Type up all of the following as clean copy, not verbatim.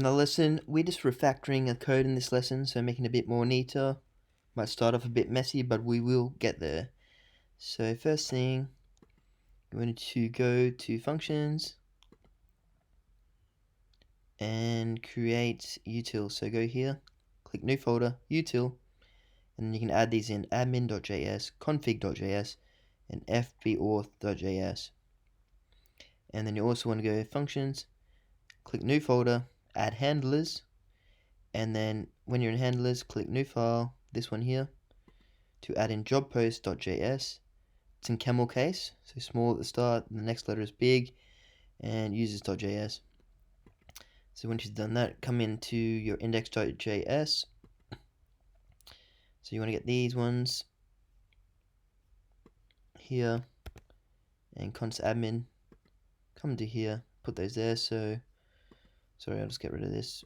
the lesson. We're just refactoring a code in this lesson, so making it a bit more neater. Might start off a bit messy, but we will get there. So first thing, we want to go to functions and create util. So go here, click new folder, util, and then you can add these in admin.js, config.js, and fbauth.js. And then you also want to go functions, click new folder, add handlers, and then when you're in handlers, click new file, this one here, to add in jobpost.js. It's in camel case, so small at the start, the next letter is big, and users.js. So once you've done that, come into your index.js. So you want to get these ones here, and const admin, come to here, put those there. So sorry, I'll just get rid of this.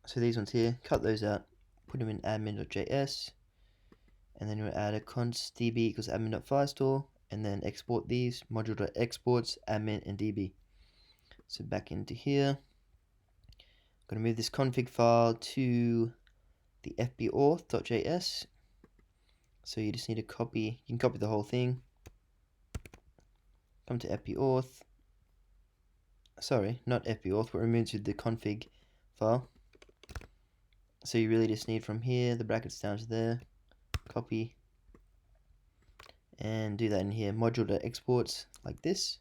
So these ones here, cut those out, put them in admin.js, and then you'll add a const db equals admin.firestore, and then export these, module.exports, admin, and db. So back into here, I'm going to move this config file to the fbauth.js. So you just need to copy, you can copy the whole thing, come to fbauth, sorry, not fbauth, but remove to the config file. So you really just need from here, the brackets down to there, copy, and do that in here, module.exports, like this.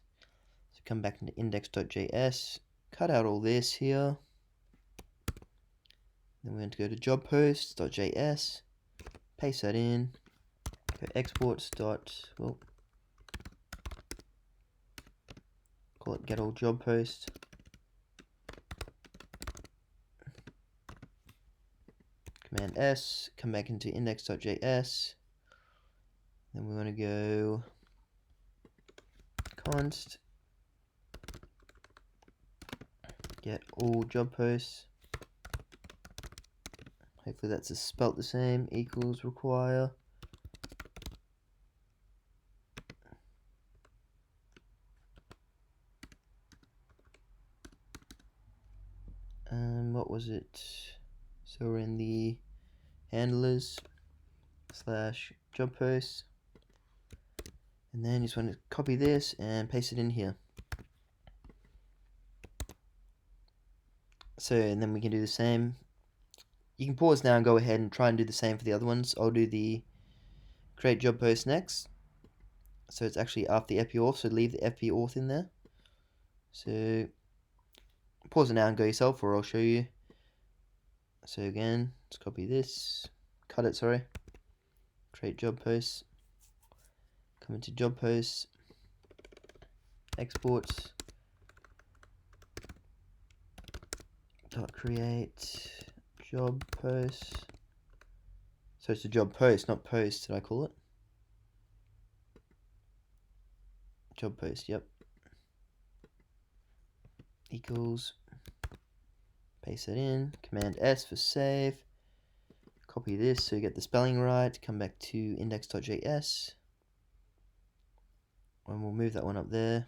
So come back into index.js, cut out all this here. Then we're going to go to jobposts.js, paste that in, go exports well, call it get all job post. Command S, come back into index.js. Then we want to go const get all job posts. Hopefully that's spelt the same, equals require. What was it? So we're in the handlers / job posts, and then you just want to copy this and paste it in here. So and then we can do the same. You can pause now and go ahead and try and do the same for the other ones. I'll do the create job post next. So it's actually after the fbauth, so leave the fbauth in there. So pause it now and go yourself, or I'll show you. So again, let's copy this, cut it, sorry, create job posts, come into job posts, exports, dot create job posts. So it's a job post, not post, did I call it? Job post, yep. Equals, paste that in, Command S for save, copy this so you get the spelling right, come back to index.js, and we'll move that one up there.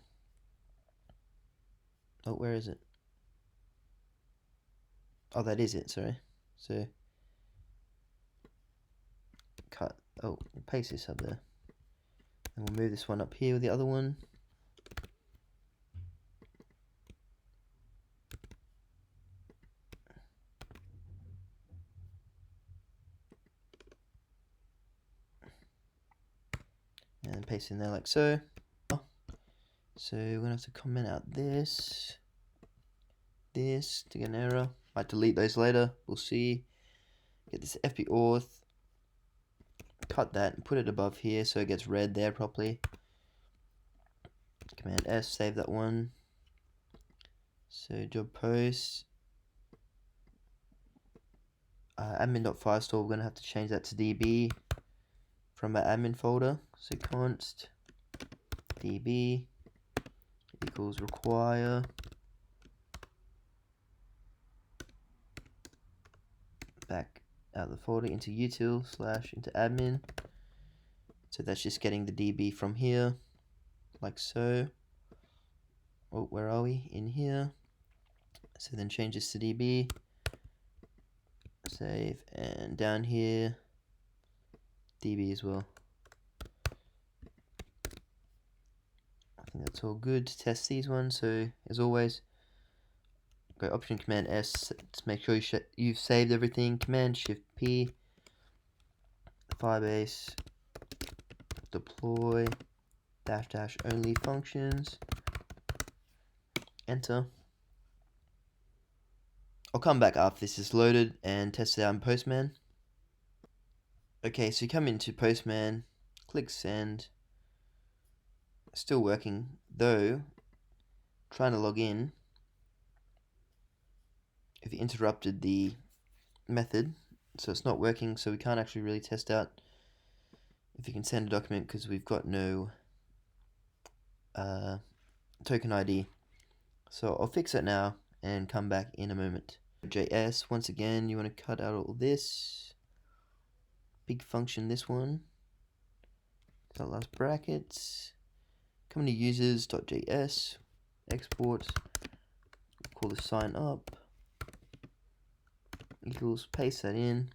Oh, where is it? Oh, that is it, sorry. So, cut, oh, we'll paste this up there. And we'll move this one up here with the other one. And paste in there like so. So we're going to have to comment out this to get an error. Might delete those later, we'll see. Get this fbauth, cut that and put it above here so it gets read there properly. Command S, save that one. So job post, admin.firestore, we're going to have to change that to db from our admin folder. So const db equals require back out the folder into util / into admin. So that's just getting the db from here. like so. Oh, where are we? In here. So then change this to DB, save, and down here, DB as well. I think that's all good to test these ones. So as always, go Option Command S to make sure you've saved everything. Command Shift P, Firebase, deploy, -- only functions, enter. I'll come back after this is loaded and test it out in Postman. Okay, so you come into Postman, click send. Still working, though trying to log in, if you interrupted the method, so it's not working, so we can't actually really test out if you can send a document because we've got no token ID. So I'll fix it now and come back in a moment. JS, once again, you want to cut out all this. Big function, this one. That last brackets. Come into users.js, export, call this sign up, equals, paste that in,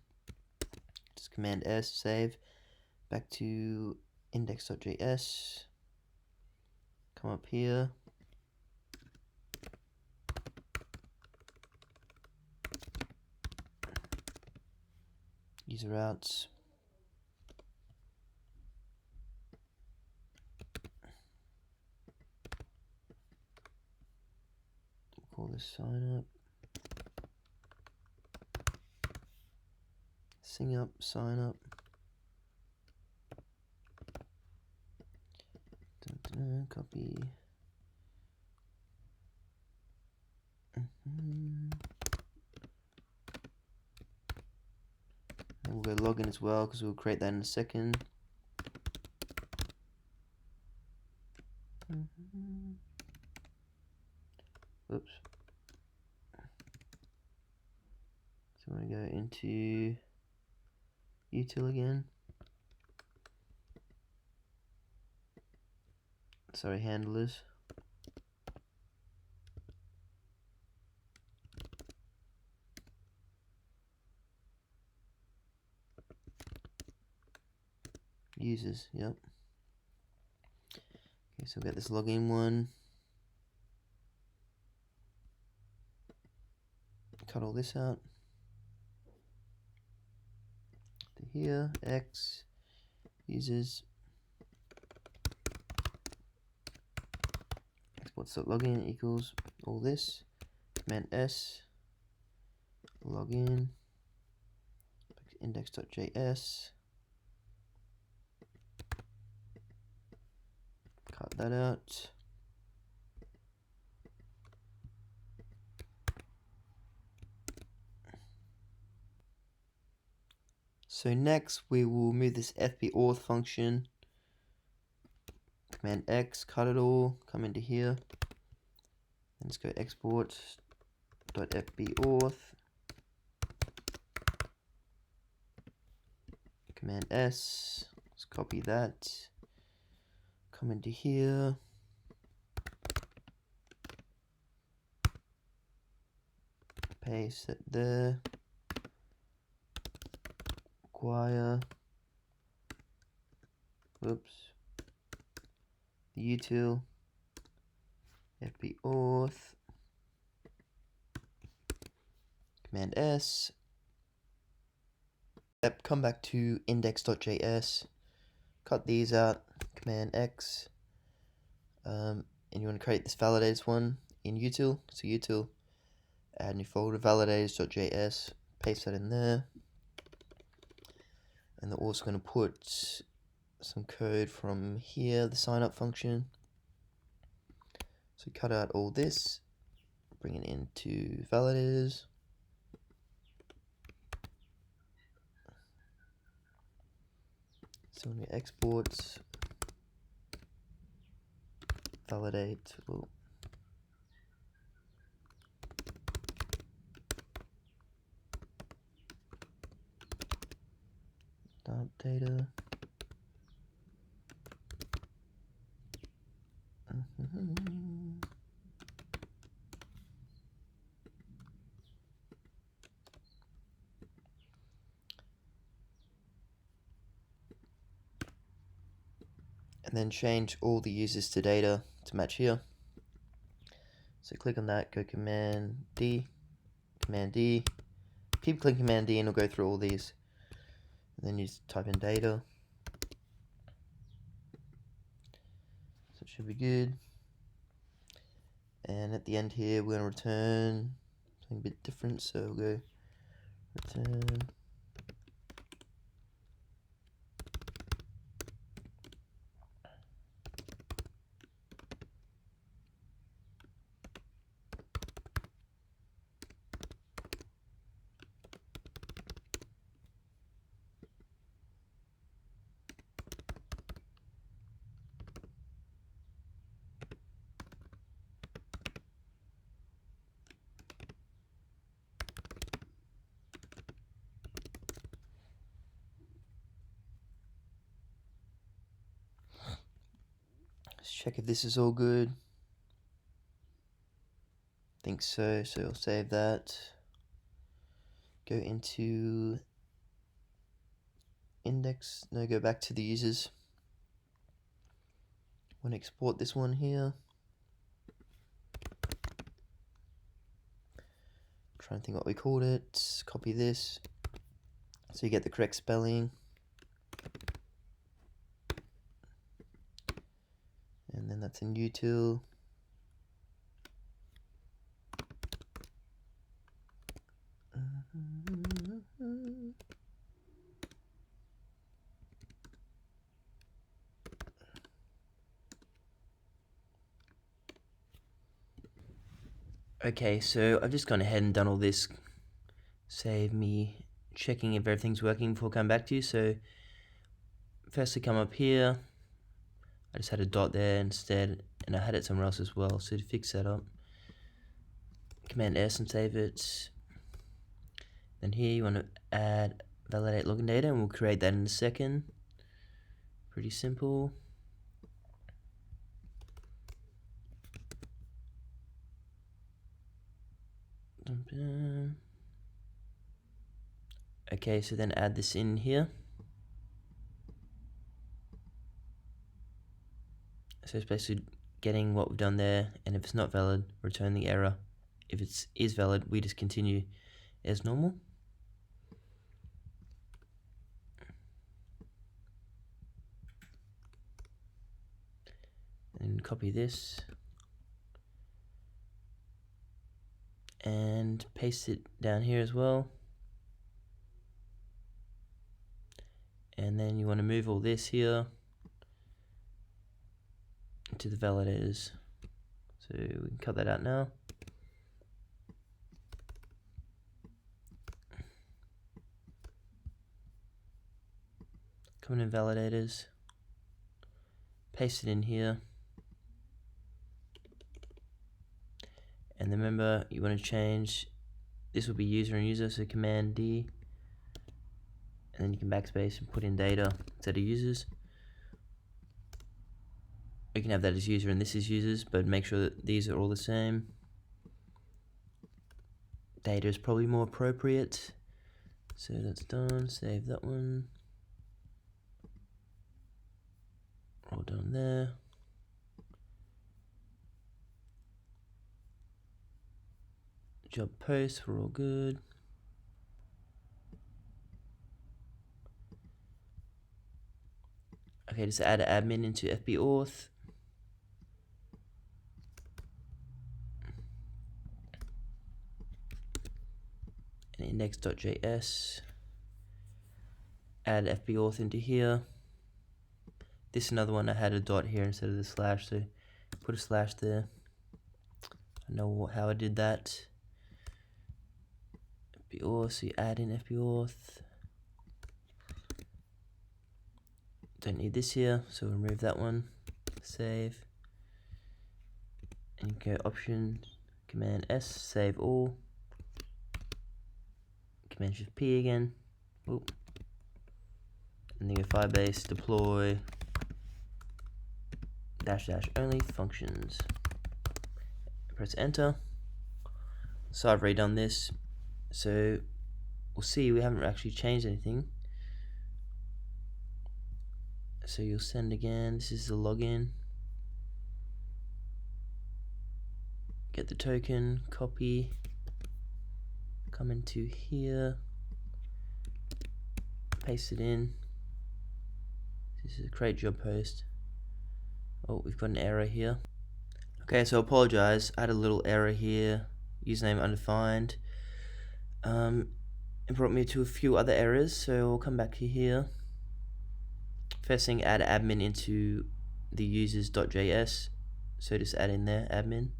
just Command S, save, back to index.js, come up here, user routes, call this sign up, sing up, sign up, copy, and we'll go login as well because we'll create that in a second. Whoops. So I'm going to go into util again. Sorry, handlers. Users, yep. Okay, so we'll get this login one. Cut all this out. To here, X, users, export.login equals all this. Command S, login, index.js. Cut that out. So next we will move this FB auth function. Command X, cut it all, come into here. And let's go export.fbauth. Command S, let's copy that. Come into here. Paste it there. Acquire. Whoops. The util. fbauth. Command S. Yep, come back to index.js. Cut these out. Command X. And you want to create this validators one in util. So util. Add new folder validators.js. Paste that in there. And they're also going to put some code from here, the sign up function. So cut out all this, bring it into validators. So when we export, validate, well, dump data. And then change all the users to data to match here. So click on that, go Command D, keep clicking Command D and it'll go through all these. And then you just type in data. So it should be good. And at the end here, we're going to return something a bit different. So we'll go return. Let's check if this is all good. Think so. So I'll save that. Go into index. No, go back to the users. Want to export this one here. Try and think what we called it. Copy this. So you get the correct spelling. And then that's in util. Okay, so I've just gone ahead and done all this. Save me checking if everything's working before I come back to you. So firstly come up here. I just had a dot there instead, and I had it somewhere else as well. So to fix that up, Command S and save it. Then here you want to add validate login data, and we'll create that in a second. Pretty simple. Okay, so then add this in here. So it's basically getting what we've done there, and if it's not valid, return the error. If it is valid, we just continue as normal. And copy this and paste it down here as well. And then you want to move all this here to the validators. So we can cut that out now. Come in validators, paste it in here. And remember, you want to change, this will be user and user, so Command D. And then you can backspace and put in data instead of users. You can have that as user and this is users, but make sure that these are all the same. Data is probably more appropriate. So that's done, save that one. All done there. Job post, we're all good. Okay, just add an admin into FB Auth. And index.js. Add FB Auth into here. This is another one I had a dot here instead of the slash, so put a slash there. I know how I did that. FB Auth, so you add in FB Auth. Don't need this here, so remove that one. Save. And you go Options, Command S, save all. Command Shift P again. Oop. And then go Firebase, deploy dash dash only functions. Press enter. So I've redone this. So we'll see we haven't actually changed anything. So you'll send again. This is the login. Get the token, copy, come into here, paste it in. This is a create job post. Oh, we've got an error here. Okay, so apologize. I had a little error here. Username undefined. It brought me to a few other errors, so we'll come back to here. First thing, add admin into the users.js. So just add in there, admin.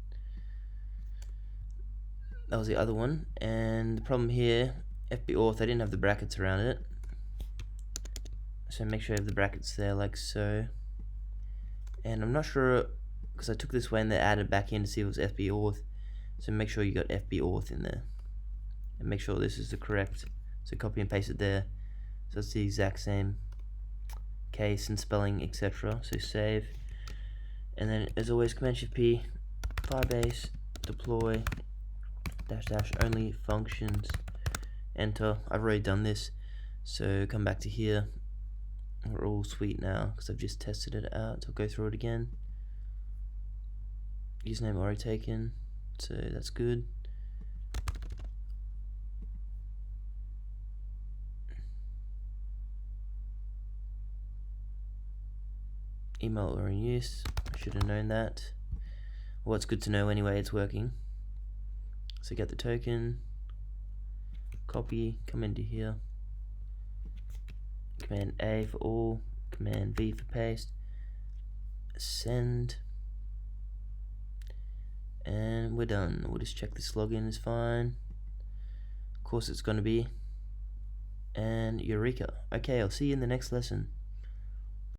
That was the other one. And the problem here, FBauth, I didn't have the brackets around it. So make sure you have the brackets there like so. And I'm not sure, because I took this when they added back in to see if it was FBauth. So make sure you got FBauth in there. And make sure this is the correct. So copy and paste it there. So it's the exact same case and spelling, etc. So save. And then as always, Command Shift P, Firebase, deploy, dash dash only functions, enter. I've already done this. So come back to here. We're all sweet now because I've just tested it out. So I'll go through it again. Username already taken, so that's good. Email are in use. I should have known that. Well, it's good to know anyway, it's working. So get the token, copy, come into here. Command A for all, Command V for paste, send, and we're done. We'll just check this login is fine. Of course it's going to be. And Eureka. Okay, I'll see you in the next lesson.